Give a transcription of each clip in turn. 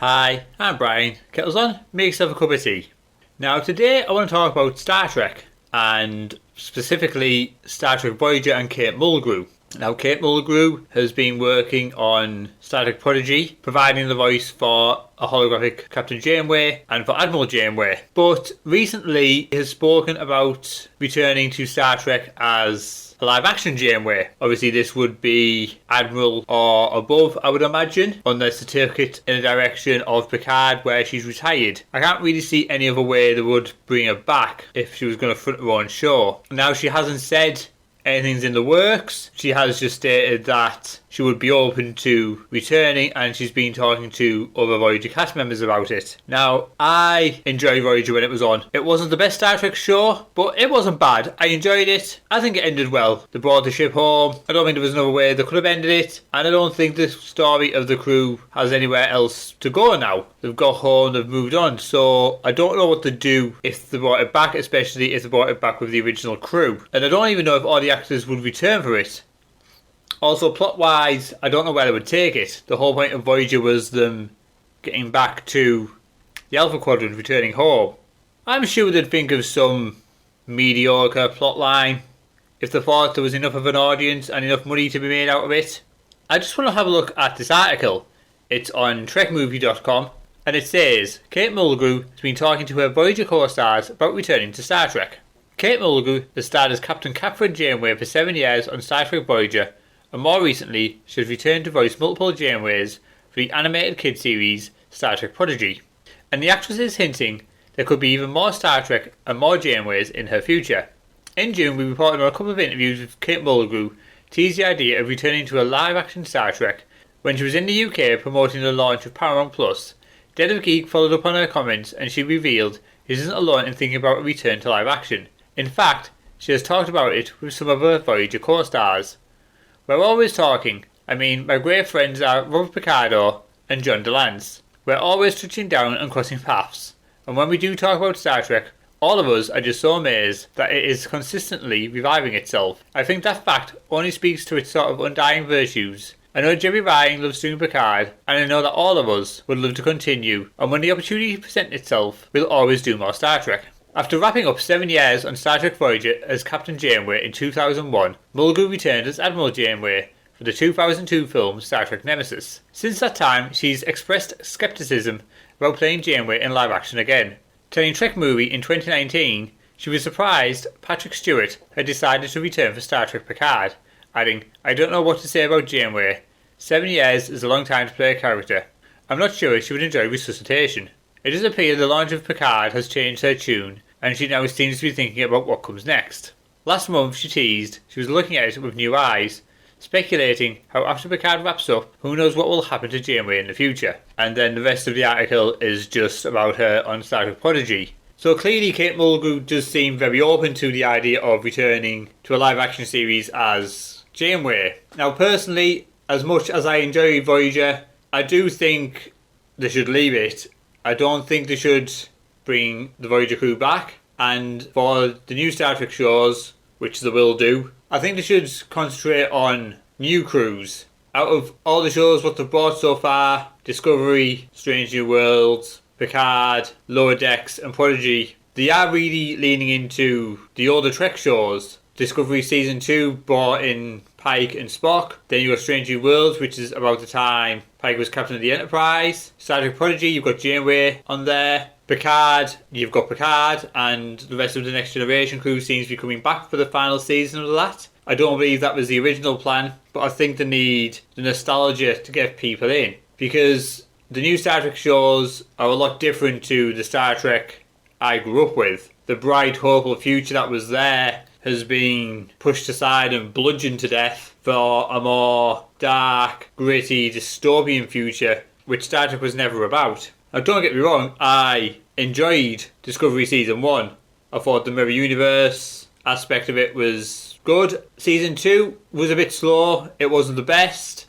Hi, I'm Brian. Kettle's on, make yourself a cup of tea. Now today I want to talk about Star Trek, and specifically Star Trek Voyager and Kate Mulgrew. Now Kate Mulgrew has been working on Star Trek Prodigy, providing the voice for a holographic Captain Janeway and for Admiral Janeway, but recently has spoken about returning to Star Trek as a live action Janeway. Obviously this would be Admiral or above, I would imagine, unless they took it in the direction of Picard where she's retired. I can't really see any other way they would bring her back if she was going to front her own show. Now she hasn't said anything's in the works. She has just stated that she would be open to returning, and she's been talking to other Voyager cast members about it. Now, I enjoyed Voyager when it was on. It wasn't the best Star Trek show, but it wasn't bad. I enjoyed it. I think it ended well. They brought the ship home. I don't think there was another way they could have ended it, and I don't think the story of the crew has anywhere else to go now. They've got home, they've moved on, so I don't know what to do if they brought it back, especially if they brought it back with the original crew. And I don't even know if all the actors would return for it. Also, plot-wise, I don't know where they would take it. The whole point of Voyager was them getting back to the Alpha Quadrant, returning home. I'm sure they'd think of some mediocre plotline if they thought there was enough of an audience and enough money to be made out of it. I just want to have a look at this article. It's on trekmovie.com, and it says, Kate Mulgrew has been talking to her Voyager co-stars about returning to Star Trek. Kate Mulgrew has starred as Captain Catherine Janeway for 7 years on Star Trek Voyager, and more recently she has returned to voice multiple Janeways for the animated kids series Star Trek Prodigy. And the actress is hinting there could be even more Star Trek and more Janeways in her future. In June we reported on a couple of interviews with Kate Mulgrew teased the idea of returning to a live action Star Trek when she was in the UK promoting the launch of Paramount Plus. Dead of Geek followed up on her comments, and she revealed she isn't alone in thinking about a return to live action. In fact, she has talked about it with some of her Voyager co-stars. We're always talking. I mean, my great friends are Robert Picardo and John DeLance. We're always touching down and crossing paths. And when we do talk about Star Trek, all of us are just so amazed that it is consistently reviving itself. I think that fact only speaks to its sort of undying virtues. I know Jerry Ryan loves doing Picard, and I know that all of us would love to continue, and when the opportunity presents itself, we'll always do more Star Trek. After wrapping up 7 years on Star Trek Voyager as Captain Janeway in 2001, Mulgrew returned as Admiral Janeway for the 2002 film Star Trek Nemesis. Since that time, she's expressed skepticism about playing Janeway in live action again. Telling Trek Movie in 2019, she was surprised Patrick Stewart had decided to return for Star Trek Picard, adding, I don't know what to say about Janeway. 7 years is a long time to play a character. I'm not sure she would enjoy resuscitation. It does appear the launch of Picard has changed her tune, and she now seems to be thinking about what comes next. Last month she teased she was looking at it with new eyes, speculating how after Picard wraps up, who knows what will happen to Janeway in the future. And then the rest of the article is just about her on Star Trek Prodigy. So clearly Kate Mulgrew does seem very open to the idea of returning to a live action series as Janeway. Now personally, as much as I enjoy Voyager, I do think they should leave it. I don't think they should bring the Voyager crew back, and for the new Star Trek shows, which they will do, I think they should concentrate on new crews. Out of all the shows what they've brought so far, Discovery, Strange New Worlds, Picard, Lower Decks and Prodigy, they are really leaning into the older Trek shows. Discovery Season 2 brought in Pike and Spock. Then you've got Strange New Worlds, which is about the time Pike was captain of the Enterprise. Star Trek Prodigy, you've got Janeway on there. Picard, you've got Picard, and the rest of the Next Generation crew seems to be coming back for the final season of that. I don't believe that was the original plan, but I think they need the nostalgia to get people in, because the new Star Trek shows are a lot different to the Star Trek I grew up with. The bright, hopeful future that was there has been pushed aside and bludgeoned to death for a more dark, gritty, dystopian future, which Star Trek was never about. Now don't get me wrong, I enjoyed Discovery Season 1. I thought the Mirror Universe aspect of it was good. Season 2 was a bit slow, it wasn't the best,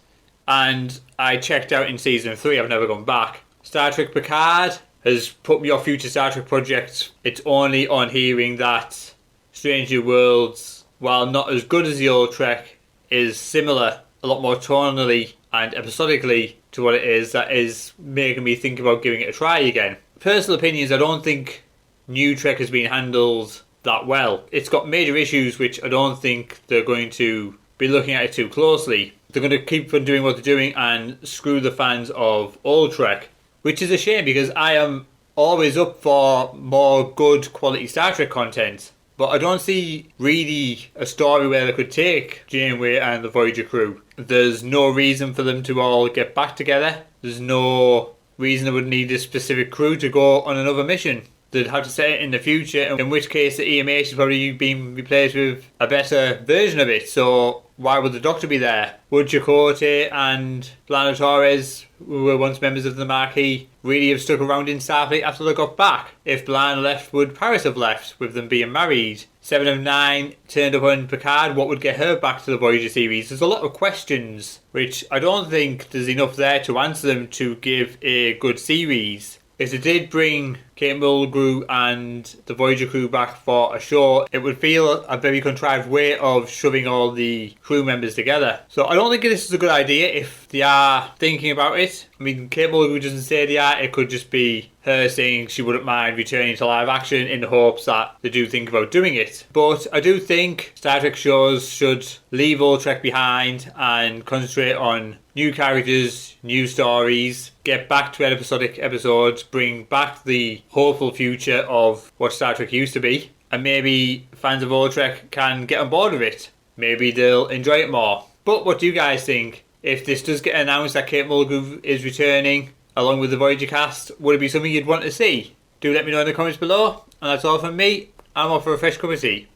and I checked out in Season 3, I've never gone back. Star Trek Picard has put me off future Star Trek projects. It's only on hearing that Strange New Worlds, while not as good as the old Trek, is similar, a lot more tonally and episodically to what it is that is making me think about giving it a try again. Personal opinions, I don't think New Trek has been handled that well. It's got major issues which I don't think they're going to be looking at it too closely. They're going to keep on doing what they're doing and screw the fans of old Trek, which is a shame because I am always up for more good quality Star Trek content. But I don't see really a story where they could take Janeway and the Voyager crew. There's no reason for them to all get back together. There's no reason they would need a specific crew to go on another mission. They'd have to set it in the future, in which case the EMA should probably be replaced with a better version of it. So why would the Doctor be there? Would Chakotay and Lana Torres, who were once members of the Marquis, really have stuck around in Starfleet after they got back? If B'Elanna left, would Paris have left, with them being married? 7 of 9 turned up on Picard. What would get her back to the Voyager series? There's a lot of questions, which I don't think there's enough there to answer them to give a good series. If they did bring Kate Mulgrew and the Voyager crew back for a show, it would feel a very contrived way of shoving all the crew members together. So I don't think this is a good idea if they are thinking about it. I mean, Kate Mulgrew doesn't say they are. It could just be her saying she wouldn't mind returning to live action in the hopes that they do think about doing it. But I do think Star Trek shows should leave old Trek behind and concentrate on new characters, new stories, get back to episodic episodes, bring back the hopeful future of what Star Trek used to be, and maybe fans of old Trek can get on board with it. Maybe they'll enjoy it more. But what do you guys think? If this does get announced that Kate Mulgrew is returning along with the Voyager cast, would it be something you'd want to see? Do let me know in the comments below. And that's all from me. I'm off for a fresh cup of tea.